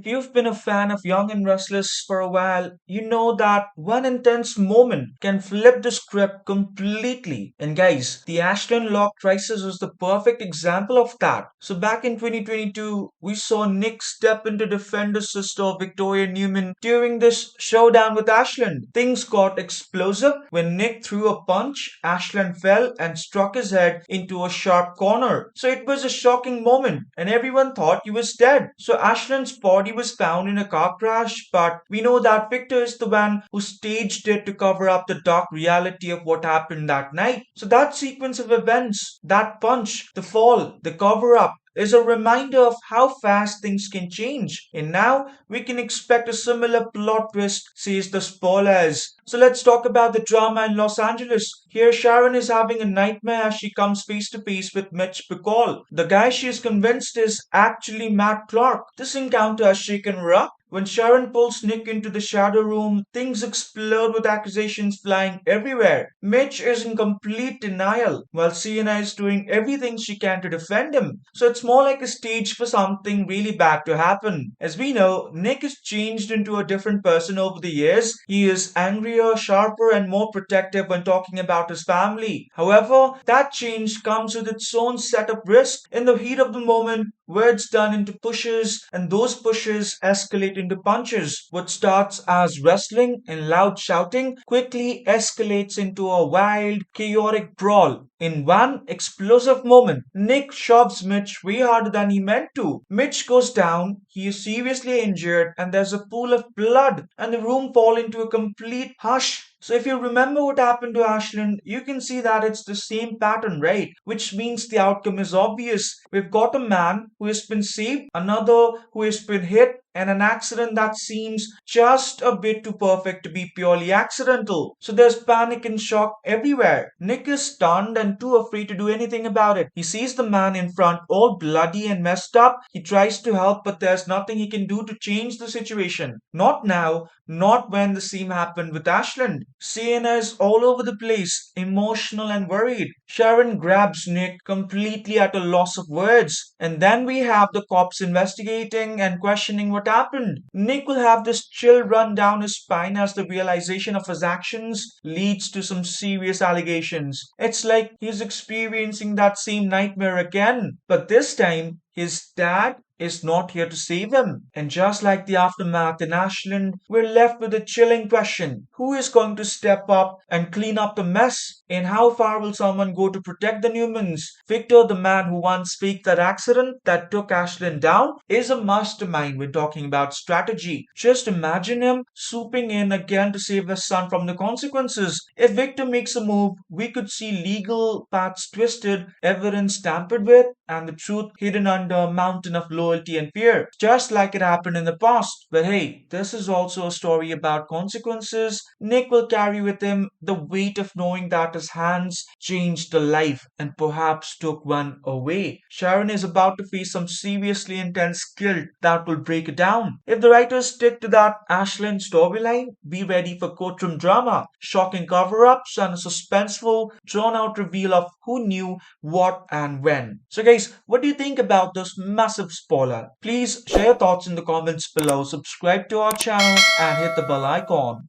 If you've been a fan of Young and Restless for a while, you know that one intense moment can flip the script completely. And guys, the Ashland Locke crisis is the perfect example of that. So back in 2022, we saw Nick step in to defend his sister Victoria Newman during this showdown with Ashland. Things got explosive when Nick threw a punch, Ashland fell and struck his head into a sharp corner. So it was a shocking moment and everyone thought he was dead. So Ashland's body was found in a car crash, but we know that Victor is the one who staged it to cover up the dark reality of what happened that night. So that sequence of events, that punch, the fall, the cover up, is a reminder of how fast things can change. And now we can expect a similar plot twist, says the spoilers. So let's talk about the drama in Los Angeles. Here, Sharon is having a nightmare as she comes face to face with Mitch Bacall. The guy she is convinced is actually Matt Clark. This encounter has shaken her up. When Sharon pulls Nick into the shadow room, things explode with accusations flying everywhere. Mitch is in complete denial, while Sienna is doing everything she can to defend him. So it's more like a stage for something really bad to happen. As we know, Nick has changed into a different person over the years. He is angrier, sharper, and more protective when talking about his family. However, that change comes with its own set of risks. In the heat of the moment, words turn into pushes, and those pushes escalate into punches. What starts as wrestling and loud shouting quickly escalates into a wild, chaotic brawl. In one explosive moment, Nick shoves Mitch way harder than he meant to. Mitch goes down, he is seriously injured, and there's a pool of blood, and the room falls into a complete hush. So if you remember what happened to Ashland, you can see that it's the same pattern, right? Which means the outcome is obvious. We've got a man who has been saved, another who has been hit, and an accident that seems just a bit too perfect to be purely accidental. So there's panic and shock everywhere. Nick is stunned and too afraid to do anything about it. He sees the man in front all bloody and messed up. He tries to help, but there's nothing he can do to change the situation. Not now, not when the same happened with Ashland. Sienna is all over the place, emotional and worried. Sharon grabs Nick, completely at a loss of words. And then we have the cops investigating and questioning what happened. Nick will have this chill run down his spine as the realization of his actions leads to some serious allegations. It's like he's experiencing that same nightmare again. But this time, his dad is not here to save him. And just like the aftermath in Ashland, we're left with a chilling question. Who is going to step up and clean up the mess? And how far will someone go to protect the Newmans? Victor, the man who once faked that accident that took Ashland down, is a mastermind when talking about strategy. Just imagine him swooping in again to save his son from the consequences. If Victor makes a move, we could see legal paths twisted, evidence tampered with, and the truth hidden under a mountain of loyalty and fear, just like it happened in the past. But hey, this is also a story about consequences. Nick will carry with him the weight of knowing that his hands changed a life and perhaps took one away. Sharon is about to face some seriously intense guilt that will break it down. If the writers stick to that Ashland storyline, be ready for courtroom drama, shocking cover ups, and a suspenseful, drawn out reveal of who knew what and when. So, guys, what do you think about this massive spoiler? Please share your thoughts in the comments below, subscribe to our channel, and hit the bell icon.